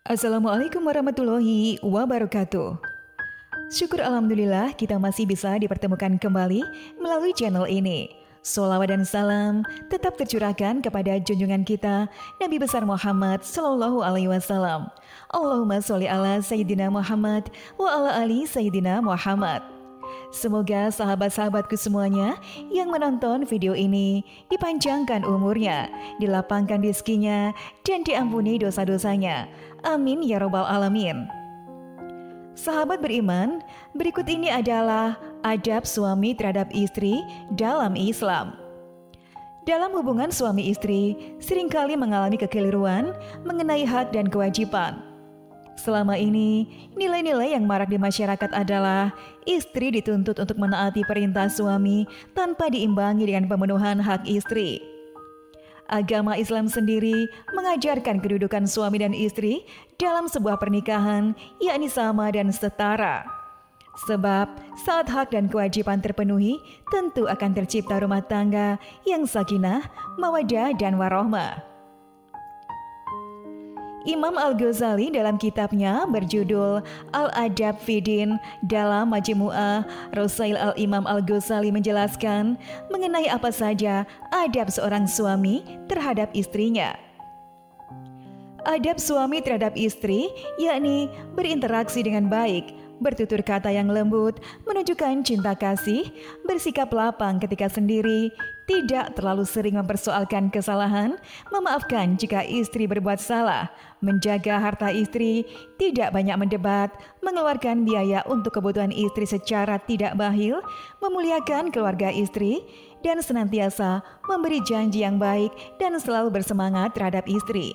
Assalamualaikum warahmatullahi wabarakatuh. Syukur alhamdulillah kita masih bisa dipertemukan kembali melalui channel ini. Sholawat dan salam tetap tercurahkan kepada junjungan kita Nabi besar Muhammad Sallallahu Alaihi Wasallam. Allahumma sholli ala Sayyidina Muhammad wa ala ali Sayyidina Muhammad. Semoga sahabat-sahabatku semuanya yang menonton video ini dipanjangkan umurnya, dilapangkan rezekinya, dan diampuni dosa-dosanya. Amin ya robbal alamin. Sahabat beriman, berikut ini adalah adab suami terhadap istri dalam Islam. Dalam hubungan suami istri, seringkali mengalami kekeliruan mengenai hak dan kewajiban. Selama ini, nilai-nilai yang marak di masyarakat adalah istri dituntut untuk menaati perintah suami tanpa diimbangi dengan pemenuhan hak istri. Agama Islam sendiri mengajarkan kedudukan suami dan istri dalam sebuah pernikahan, yakni sama dan setara. Sebab saat hak dan kewajiban terpenuhi, tentu akan tercipta rumah tangga yang sakinah, mawaddah, dan warohmah. Imam Al-Ghazali dalam kitabnya berjudul Al-Adab Fidin dalam Majmu'ah Rasail Al-Imam Al-Ghazali menjelaskan mengenai apa saja adab seorang suami terhadap istrinya. Adab suami terhadap istri yakni berinteraksi dengan baik, bertutur kata yang lembut, menunjukkan cinta kasih, bersikap lapang ketika sendiri, tidak terlalu sering mempersoalkan kesalahan, memaafkan jika istri berbuat salah, menjaga harta istri, tidak banyak mendebat, mengeluarkan biaya untuk kebutuhan istri secara tidak bakhil, memuliakan keluarga istri, dan senantiasa memberi janji yang baik dan selalu bersemangat terhadap istri.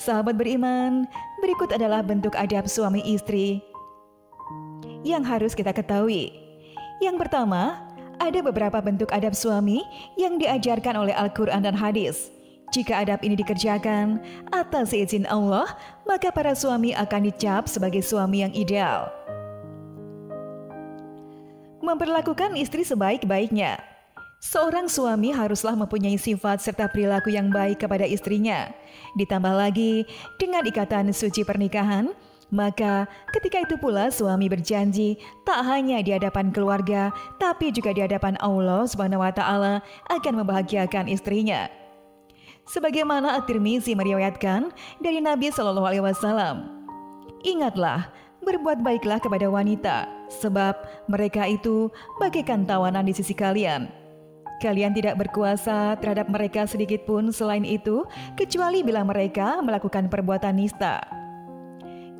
Sahabat beriman, berikut adalah bentuk adab suami istri yang harus kita ketahui. Yang pertama, ada beberapa bentuk adab suami yang diajarkan oleh Al-Quran dan hadis. Jika adab ini dikerjakan atas izin Allah, maka para suami akan dicap sebagai suami yang ideal. Memperlakukan istri sebaik-baiknya. Seorang suami haruslah mempunyai sifat serta perilaku yang baik kepada istrinya. Ditambah lagi dengan ikatan suci pernikahan, maka ketika itu pula suami berjanji tak hanya di hadapan keluarga, tapi juga di hadapan Allah Subhanahu wa Ta'ala akan membahagiakan istrinya. Sebagaimana At-Tirmizi meriwayatkan dari Nabi Shallallahu Alaihi Wasallam, ingatlah, berbuat baiklah kepada wanita, sebab mereka itu bagaikan tawanan di sisi kalian. Kalian tidak berkuasa terhadap mereka sedikit pun selain itu, kecuali bila mereka melakukan perbuatan nista.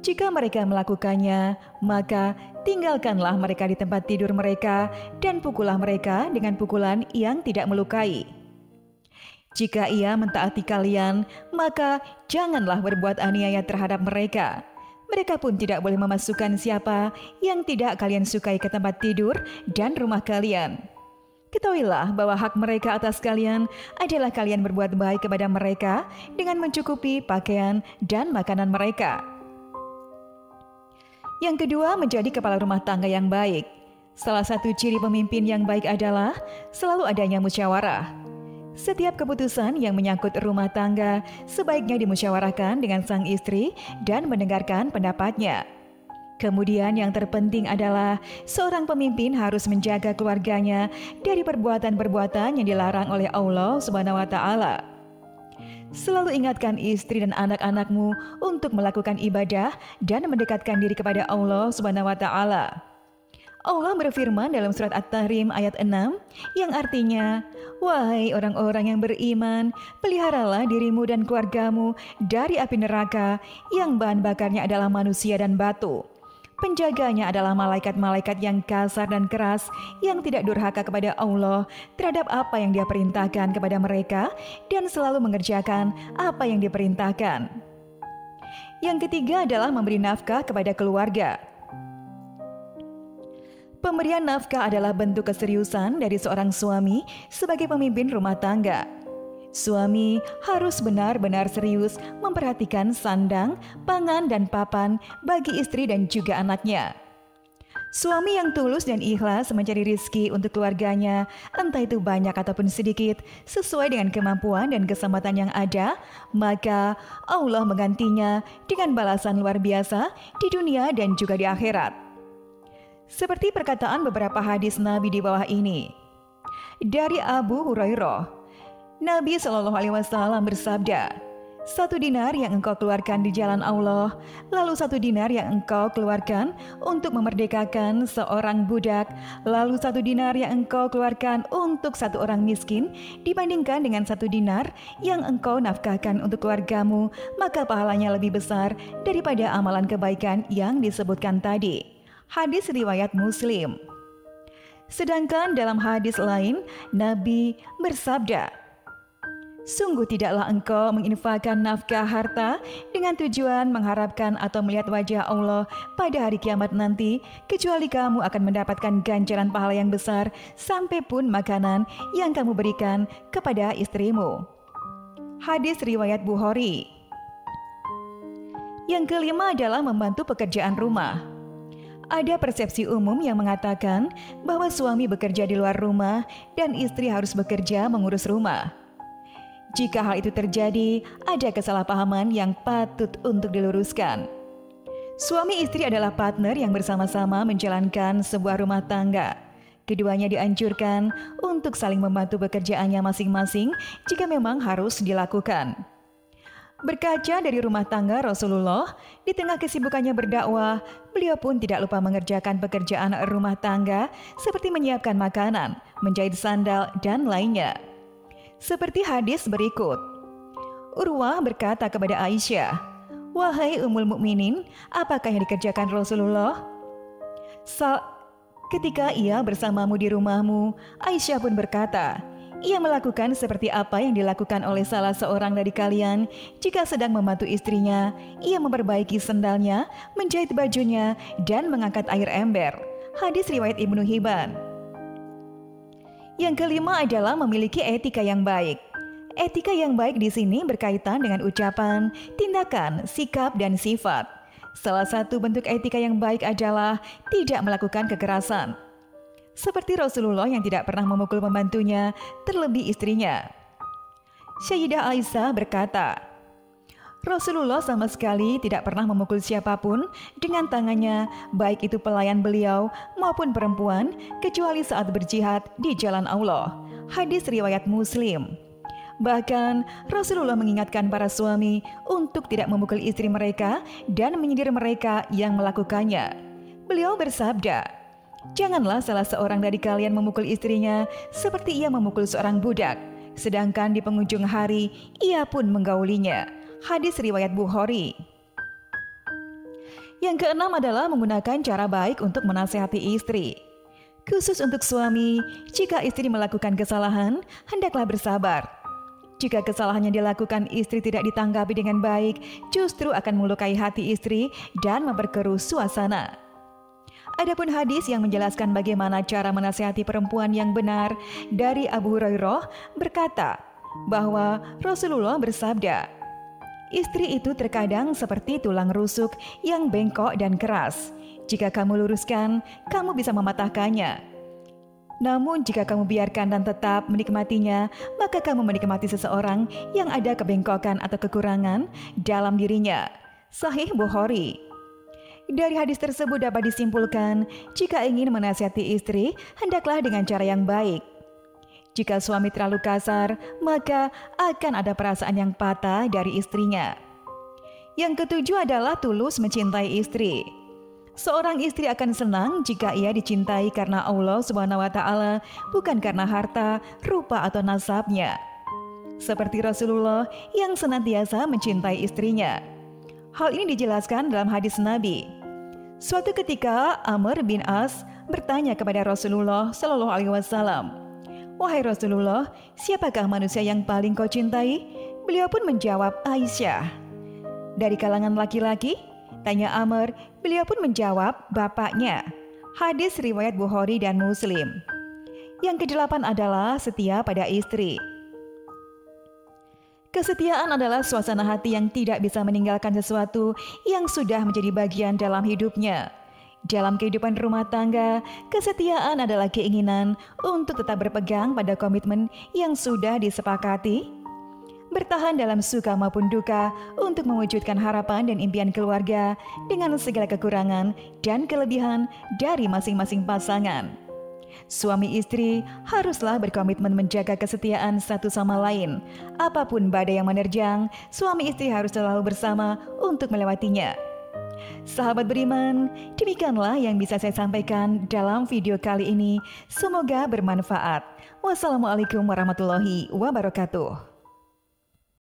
Jika mereka melakukannya, maka tinggalkanlah mereka di tempat tidur mereka dan pukullah mereka dengan pukulan yang tidak melukai. Jika ia mentaati kalian, maka janganlah berbuat aniaya terhadap mereka. Mereka pun tidak boleh memasukkan siapa yang tidak kalian sukai ke tempat tidur dan rumah kalian. Ketahuilah bahwa hak mereka atas kalian adalah kalian berbuat baik kepada mereka dengan mencukupi pakaian dan makanan mereka. Yang kedua, menjadi kepala rumah tangga yang baik. Salah satu ciri pemimpin yang baik adalah selalu adanya musyawarah. Setiap keputusan yang menyangkut rumah tangga sebaiknya dimusyawarahkan dengan sang istri dan mendengarkan pendapatnya. Kemudian yang terpenting adalah seorang pemimpin harus menjaga keluarganya dari perbuatan-perbuatan yang dilarang oleh Allah Subhanahu wa Ta'ala. Selalu ingatkan istri dan anak-anakmu untuk melakukan ibadah dan mendekatkan diri kepada Allah Subhanahu wa Ta'ala. Allah berfirman dalam surat At-Tahrim ayat 6 yang artinya, wahai orang-orang yang beriman, peliharalah dirimu dan keluargamu dari api neraka yang bahan bakarnya adalah manusia dan batu. Penjaganya adalah malaikat-malaikat yang kasar dan keras yang tidak durhaka kepada Allah terhadap apa yang Dia perintahkan kepada mereka dan selalu mengerjakan apa yang diperintahkan. Yang ketiga adalah memberi nafkah kepada keluarga. Pemberian nafkah adalah bentuk keseriusan dari seorang suami sebagai pemimpin rumah tangga. Suami harus benar-benar serius memperhatikan sandang, pangan, dan papan bagi istri dan juga anaknya. Suami yang tulus dan ikhlas mencari rizki untuk keluarganya, entah itu banyak ataupun sedikit, sesuai dengan kemampuan dan kesempatan yang ada, maka Allah menggantinya dengan balasan luar biasa di dunia dan juga di akhirat. Seperti perkataan beberapa hadis Nabi di bawah ini. Dari Abu Hurairah, Nabi SAW bersabda, 1 dinar yang engkau keluarkan di jalan Allah, lalu 1 dinar yang engkau keluarkan untuk memerdekakan seorang budak, lalu 1 dinar yang engkau keluarkan untuk 1 orang miskin, dibandingkan dengan 1 dinar yang engkau nafkahkan untuk keluargamu, maka pahalanya lebih besar daripada amalan kebaikan yang disebutkan tadi. Hadis riwayat Muslim. Sedangkan dalam hadis lain, Nabi bersabda, sungguh tidaklah engkau menginfakkan nafkah harta dengan tujuan mengharapkan atau melihat wajah Allah pada hari kiamat nanti, kecuali kamu akan mendapatkan ganjaran pahala yang besar sampai pun makanan yang kamu berikan kepada istrimu. Hadis riwayat Bukhari. Yang kelima adalah membantu pekerjaan rumah. Ada persepsi umum yang mengatakan bahwa suami bekerja di luar rumah dan istri harus bekerja mengurus rumah. Jika hal itu terjadi, ada kesalahpahaman yang patut untuk diluruskan. Suami istri adalah partner yang bersama-sama menjalankan sebuah rumah tangga. Keduanya dianjurkan untuk saling membantu pekerjaannya masing-masing jika memang harus dilakukan. Berkaca dari rumah tangga Rasulullah, di tengah kesibukannya berdakwah, beliau pun tidak lupa mengerjakan pekerjaan rumah tangga seperti menyiapkan makanan, menjahit sandal, dan lainnya. Seperti hadis berikut. Urwah berkata kepada Aisyah, "Wahai Ummul Mukminin, apakah yang dikerjakan Rasulullah?" Ketika ia bersamamu di rumahmu, Aisyah pun berkata, ia melakukan seperti apa yang dilakukan oleh salah seorang dari kalian jika sedang membantu istrinya. Ia memperbaiki sendalnya, menjahit bajunya, dan mengangkat air ember. Hadis riwayat Ibnu Hibban. Yang kelima adalah memiliki etika yang baik. Etika yang baik di sini berkaitan dengan ucapan, tindakan, sikap, dan sifat. Salah satu bentuk etika yang baik adalah tidak melakukan kekerasan. Seperti Rasulullah yang tidak pernah memukul pembantunya, terlebih istrinya. Sayyidah Aisyah berkata, Rasulullah sama sekali tidak pernah memukul siapapun dengan tangannya, baik itu pelayan beliau maupun perempuan, kecuali saat berjihad di jalan Allah. Hadis riwayat Muslim. Bahkan Rasulullah mengingatkan para suami untuk tidak memukul istri mereka dan menyindir mereka yang melakukannya. Beliau bersabda, janganlah salah seorang dari kalian memukul istrinya seperti ia memukul seorang budak, sedangkan di penghujung hari ia pun menggaulinya. Hadis riwayat Bukhari. Yang keenam adalah menggunakan cara baik untuk menasihati istri. Khusus untuk suami, jika istri melakukan kesalahan, hendaklah bersabar. Jika kesalahannya dilakukan istri tidak ditanggapi dengan baik, justru akan melukai hati istri dan memperkeruh suasana. Adapun hadis yang menjelaskan bagaimana cara menasihati perempuan yang benar dari Abu Hurairah berkata bahwa Rasulullah bersabda, istri itu terkadang seperti tulang rusuk yang bengkok dan keras. Jika kamu luruskan, kamu bisa mematahkannya. Namun jika kamu biarkan dan tetap menikmatinya, maka kamu menikmati seseorang yang ada kebengkokan atau kekurangan dalam dirinya. Sahih Bukhari. Dari hadis tersebut dapat disimpulkan, jika ingin menasihati istri, hendaklah dengan cara yang baik. Jika suami terlalu kasar, maka akan ada perasaan yang patah dari istrinya. Yang ketujuh adalah tulus mencintai istri. Seorang istri akan senang jika ia dicintai karena Allah SWT, bukan karena harta, rupa, atau nasabnya. Seperti Rasulullah yang senantiasa mencintai istrinya. Hal ini dijelaskan dalam hadis Nabi. Suatu ketika Amr bin As bertanya kepada Rasulullah SAW, "Wahai Rasulullah, siapakah manusia yang paling kau cintai?" Beliau pun menjawab, "Aisyah." "Dari kalangan laki-laki?" tanya Amr. Beliau pun menjawab, "Bapaknya." Hadis riwayat Bukhari dan Muslim. Yang kedelapan adalah setia pada istri. Kesetiaan adalah suasana hati yang tidak bisa meninggalkan sesuatu yang sudah menjadi bagian dalam hidupnya. Dalam kehidupan rumah tangga, kesetiaan adalah keinginan untuk tetap berpegang pada komitmen yang sudah disepakati, bertahan dalam suka maupun duka untuk mewujudkan harapan dan impian keluarga dengan segala kekurangan dan kelebihan dari masing-masing pasangan. Suami istri haruslah berkomitmen menjaga kesetiaan satu sama lain. Apapun badai yang menerjang, suami istri harus selalu bersama untuk melewatinya. Sahabat beriman, demikianlah yang bisa saya sampaikan dalam video kali ini. Semoga bermanfaat. Wassalamualaikum warahmatullahi wabarakatuh.